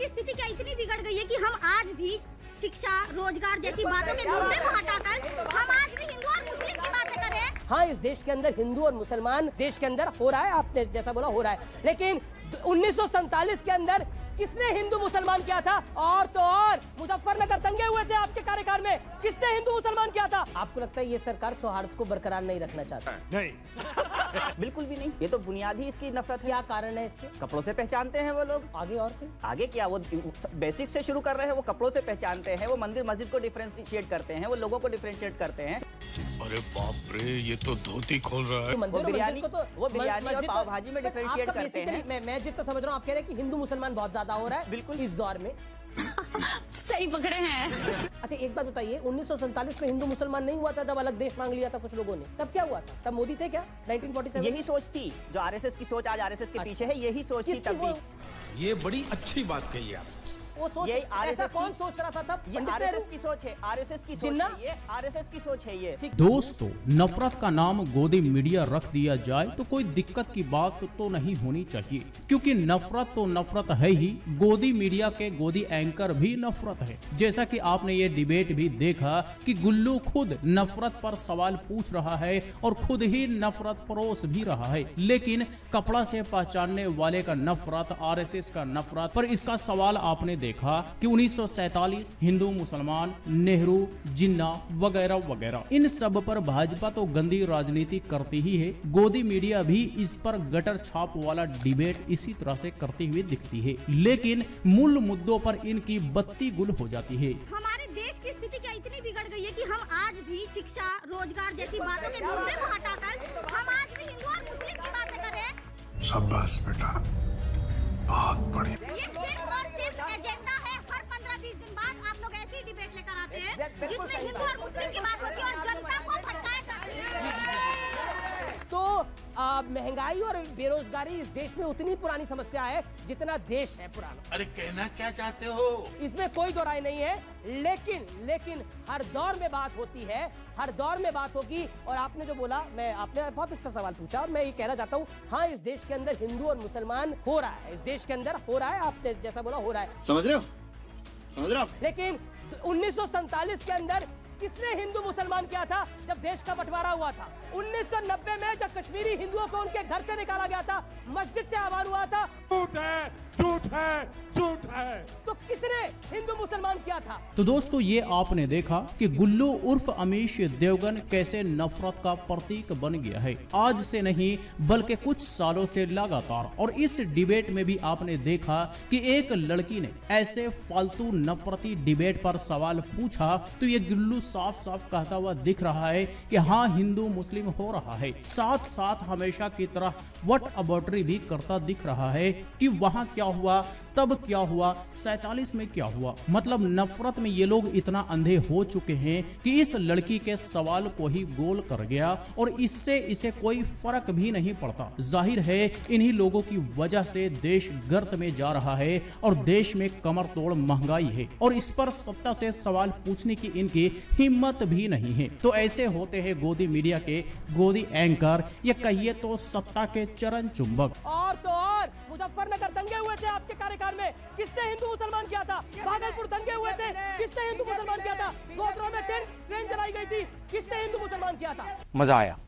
की स्थिति क्या इतनी बिगड़ गई है कि हम आज भी शिक्षा, रोजगार जैसी बातों के मुद्दे को हटाकर हम आज भी हिंदू और मुस्लिम की बातें कर रहे हैं। हाँ, इस देश के अंदर हिंदू और मुसलमान देश के अंदर हो रहा है, आपने जैसा बोला हो रहा है, लेकिन 1947 के अंदर किसने हिंदू मुसलमान किया था? और तो और मुजफ्फरनगर दंगे हुए थे आपके कार्यकाल में, किसने हिंदू मुसलमान किया था? आपको लगता है ये सरकार सौहार्द को बरकरार नहीं रखना चाहती? नहीं बिल्कुल भी नहीं। ये तो बुनियादी इसकी नफरत है। क्या कारण है इसके? कपड़ों से पहचानते हैं वो लोग। आगे और क्या? आगे क्या, वो बेसिक से शुरू कर रहे हैं, वो कपड़ों से पहचानते हैं, वो मंदिर मस्जिद को डिफरेंशिएट करते हैं, वो लोगों को डिफरेंशिएट करते हैं। अरे बाप रे, ये तो धोती खोल रहा है। वो बिरयानी और पाव भाजी में डिफरेंशिएट करते हैं। मैं जितना समझ रहा हूँ, आप कह रहे हैं कि हिंदू मुसलमान बहुत ज्यादा हो रहा है बिल्कुल इस दौर में। सही पकड़े हैं। अच्छा, एक बात बताइए, 1947 में हिंदू मुसलमान नहीं हुआ था जब अलग देश मांग लिया था कुछ लोगों ने? तब क्या हुआ था? तब मोदी थे क्या 1947? यही सोच थी जो आरएसएस की सोच आज आरएसएस के पीछे है, यही सोच थी तब भी। ये बड़ी अच्छी बात कही आप। वो सोच ऐसा कौन सोच रहा था तब? ये आरएसएस की सोच है, आरएसएस की सोच है, ये आरएसएस की सोच है ये। दोस्तों, नफरत का नाम गोदी मीडिया रख दिया जाए तो कोई दिक्कत की बात तो नहीं होनी चाहिए, क्योंकि नफरत तो नफरत है ही। गोदी मीडिया के गोदी एंकर भी नफरत है। जैसा कि आपने ये डिबेट भी देखा कि गुल्लू खुद नफरत पर सवाल पूछ रहा है और खुद ही नफरत परोस भी रहा है, लेकिन कपड़ा से पहचानने वाले का नफरत, आरएसएस का नफरत। पर इसका सवाल आपने देखा कि 1947 हिंदू मुसलमान, नेहरू, जिन्ना वगैरह वगैरह, इन सब पर भाजपा तो गंदी राजनीति करती ही है। गोदी मीडिया भी इस पर गटर छाप वाला डिबेट इसी तरह से करती हुई दिखती है, लेकिन मूल मुद्दों पर इनकी बत्ती गुल हो जाती है। हमारे देश की स्थिति क्या इतनी बिगड़ गई है कि हम आज भी शिक्षा, रोजगार जैसी बातों के मुद्दे को हटाकर हम आज भी हिंदू और मुस्लिम की बातें कर रहे हैं। शाबाश बेटा, बहुत बढ़िया। ये सिर्फ और सिर्फ एजेंडा है। हर 15-20 दिन बाद आप लोग ऐसी डिबेट लेकर आते हैं जिसमें हिंदू और मुस्लिम की बात होती है और जनता को भटकाया जाता है। तो महंगाई और बेरोजगारी इस देश में उतनी पुरानी समस्या है जितना देश है पुराना। अरे कहना क्या चाहते हो? इसमें कोई दो राय नहीं है, लेकिन हर दौर में बात होती है, हर दौर में बात होगी। और आपने जो बोला, आपने बहुत अच्छा सवाल पूछा और मैं ये कहना चाहता हूँ, हाँ, इस देश के अंदर हिंदू और मुसलमान हो रहा है, इस देश के अंदर हो रहा है, आपने जैसा बोला हो रहा है। समझ रहे हो? लेकिन 1947 के अंदर किसने हिंदू मुसलमान किया था जब देश का बंटवारा हुआ था? 1990 में जब कश्मीरी हिंदुओं को उनके घर से निकाला गया था, मस्जिद से आह्वान हुआ था, झूठ है, झूठ है, झूठ है, तो किसने हिंदू मुसलमान किया था? तो दोस्तों, ये आपने देखा कि गुल्लू उर्फ अमीश देवगन कैसे नफरत का प्रतीक बन गया है, आज से नहीं बल्कि कुछ सालों से लगातार। और इस डिबेट में भी आपने देखा कि एक लड़की ने ऐसे फालतू नफरती डिबेट पर सवाल पूछा तो ये गुल्लू साफ साफ कहता हुआ दिख रहा है कि हाँ, हिंदू मुस्लिम हो रहा है, साथ साथ हमेशा की तरह वट अबॉर्डरी भी करता दिख रहा है कि वहां क्या हुआ, तब क्या हुआ, 47 में क्या हुआ। मतलब नफरत में ये लोग इतना अंधे हो चुके हैं कि इस लड़की के सवाल को ही गोल कर गया और इससे इसे कोई फर्क भी नहीं पड़ता। जाहिर है इन्हीं लोगों की वजह से देश गर्त में जा रहा है और देश में कमर तोड़ महंगाई है और इस पर सत्ता से सवाल पूछने की इनकी हिम्मत भी नहीं है। तो ऐसे होते हैं गोदी मीडिया के गोदी एंकर, ये कहिए तो सत्ता के चरण चुंबक। और तो और मुजफ्फरनगर दंगे हुए थे आपके कार्यकाल में, किसने हिंदू मुसलमान किया था? भागलपुर दंगे हुए थे, किसने हिंदू मुसलमान किया था? गोधरा में ट्रेन जलाई गई थी, किसने हिंदू मुसलमान किया था? मजा आया।